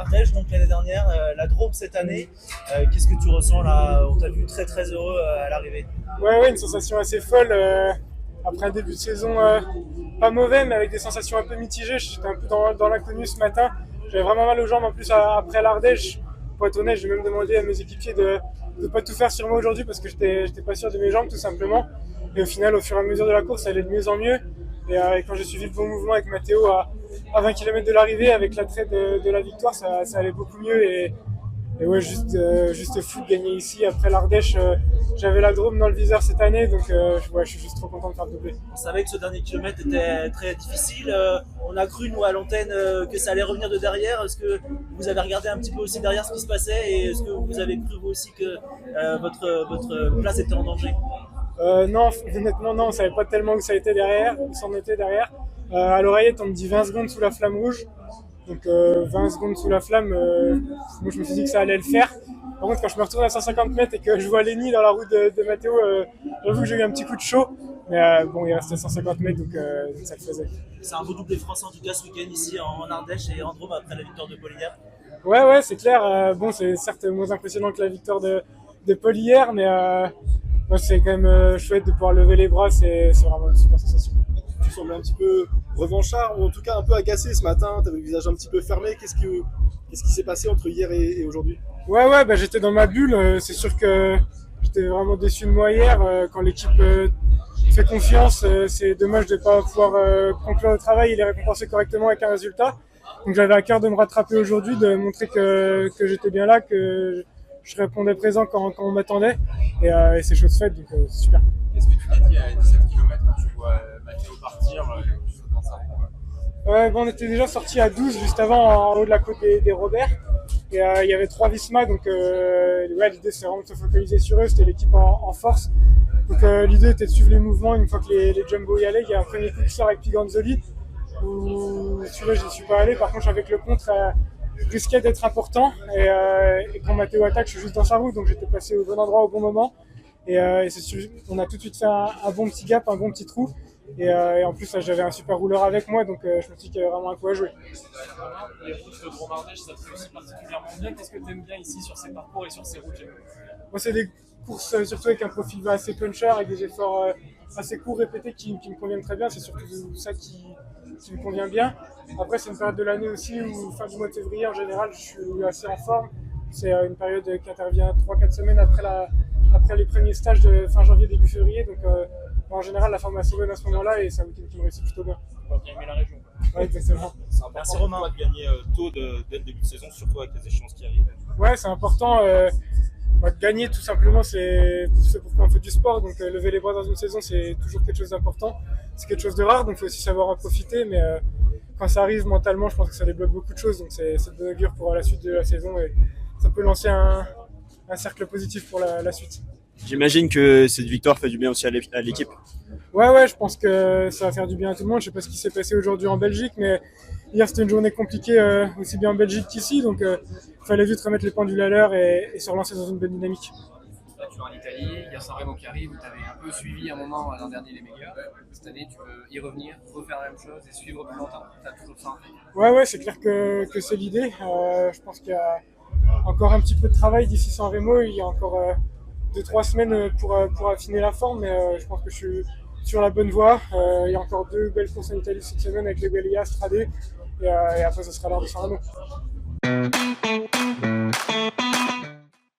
l'Ardèche donc l'année dernière, la Drôme cette année. Qu'est-ce que tu ressens là? On t'a vu très très heureux à l'arrivée. Ouais, une sensation assez folle. Après un début de saison pas mauvais, mais avec des sensations un peu mitigées. J'étais un peu dans l'inconnu ce matin. J'avais vraiment mal aux jambes en plus après l'Ardèche. Pour être honnête, j'ai même demandé à mes équipiers de ne pas tout faire sur moi aujourd'hui parce que j'étais pas sûr de mes jambes tout simplement. Et au final, au fur et à mesure de la course, ça allait de mieux en mieux. Et quand j'ai suivi le bon mouvement avec Matteo à 20 km de l'arrivée, avec l'attrait de la victoire, ça allait beaucoup mieux. Et ouais, juste fou de gagner ici. Après l'Ardèche, j'avais la Drôme dans le viseur cette année, donc ouais, je suis juste trop content de faire doubler. On savait que ce dernier kilomètre était très difficile. On a cru, nous, à l'antenne, que ça allait revenir de derrière. Est-ce que vous avez regardé un petit peu aussi derrière ce qui se passait et est-ce que vous avez cru, vous aussi, que votre place était en danger? Non, honnêtement, non, on savait pas tellement où ça était derrière, où c'en était derrière. À l'oreillette, on me dit 20 secondes sous la flamme rouge. Donc 20 secondes sous la flamme, moi je me suis dit que ça allait le faire. Par contre, quand je me retourne à 150 mètres et que je vois Lenny dans la route de Matteo, j'avoue que j'ai eu un petit coup de chaud. Mais bon, il restait 150 mètres, donc ça le faisait. C'est un beau doublé français en tout cas ce week-end ici en Ardèche et en Drôme après la victoire de Paul hier. Ouais, c'est clair. Bon, c'est certes moins impressionnant que la victoire de Paul hier, mais moi, c'est quand même chouette de pouvoir lever les bras. C'est vraiment une super sensation. Tu semblais un petit peu revanchard ou en tout cas un peu agacé ce matin. Tu avais le visage un petit peu fermé. Qu'est-ce qui s'est passé entre hier et aujourd'hui? Ouais, bah, j'étais dans ma bulle. C'est sûr que j'étais vraiment déçu de moi hier. Quand l'équipe fait confiance, c'est dommage de ne pas pouvoir conclure le travail et les récompenser correctement avec un résultat. Donc j'avais à cœur de me rattraper aujourd'hui, de montrer que j'étais bien là, que je répondais présent quand on m'attendait. Et c'est chose faite, donc c'est super. Est-ce que tu t'es dit à 17 km quand tu vois Matteo partir, tu sautes dans sa roue? Ouais, bon, on était déjà sorti à 12 juste avant en haut de la côte des Robert. Et il y avait 3 Visma, donc ouais, l'idée c'est vraiment de se focaliser sur eux, c'était l'équipe en force. Donc l'idée était de suivre les mouvements une fois que les Jumbo y allaient. Il y a un premier coup de sort avec Piganzoli, où celui-là je n'y suis pas allé. Par contre, avec le contre, risquait d'être important. Et quand Matteo attaque, je suis juste dans sa route, donc j'étais placé au bon endroit au bon moment. Et on a tout de suite fait un bon petit gap, un bon petit trou. Et en plus, là, j'avais un super rouleur avec moi, donc je me suis dit qu'il y avait vraiment un coup à jouer. Les routes de Drôme-Ardèche, ça te fait aussi particulièrement bien. Qu'est-ce que tu aimes bien ici sur ces parcours et sur ces routes? Moi, c'est des courses surtout avec un profil assez puncher, avec des efforts assez courts, répétés qui me conviennent très bien. C'est surtout ça qui me convient bien. Après, c'est une période de l'année aussi où, fin du mois de février, en général, je suis assez en forme. C'est une période qui intervient 3-4 semaines après les premiers stages de fin janvier, début février. Donc, en général, la forme est assez bonne à ce moment-là et c'est un week-end qui me réussit plutôt bien. On va bien aimer la région. Ouais, exactement. C'est important Merci, pour Romain. toi de gagner tôt dès le début de saison, surtout avec les échéances qui arrivent. Ouais, c'est important. De gagner, tout simplement, c'est pourquoi on fait du sport. Donc, lever les bras dans une saison, c'est toujours quelque chose d'important. C'est quelque chose de rare, donc il faut aussi savoir en profiter. Mais quand ça arrive mentalement, je pense que ça débloque beaucoup de choses. Donc, c'est de bonne augure pour la suite de la saison et ça peut lancer un cercle positif pour la suite. J'imagine que cette victoire fait du bien aussi à l'équipe. Ouais, je pense que ça va faire du bien à tout le monde. Je sais pas ce qui s'est passé aujourd'hui en Belgique, mais hier c'était une journée compliquée aussi bien en Belgique qu'ici, donc il fallait vite remettre les pendules à l'heure et se relancer dans une bonne dynamique. Là, tu vas en Italie, il y a Sanremo qui arrive où tu avais un peu suivi un moment l'an dernier les meilleurs. Cette année, tu veux y revenir, refaire la même chose et suivre plus longtemps. Tu as toujours ça en tête. Ouais, c'est clair que c'est l'idée. Je pense qu'il y a encore un petit peu de travail d'ici Sanremo. Il y a encore 2-3 semaines pour affiner la forme, mais je pense que je suis sur la bonne voie. Il y a encore 2 belles courses en Italie cette semaine avec les Gallia, Stradé, et après ce sera l'heure de Sanremo.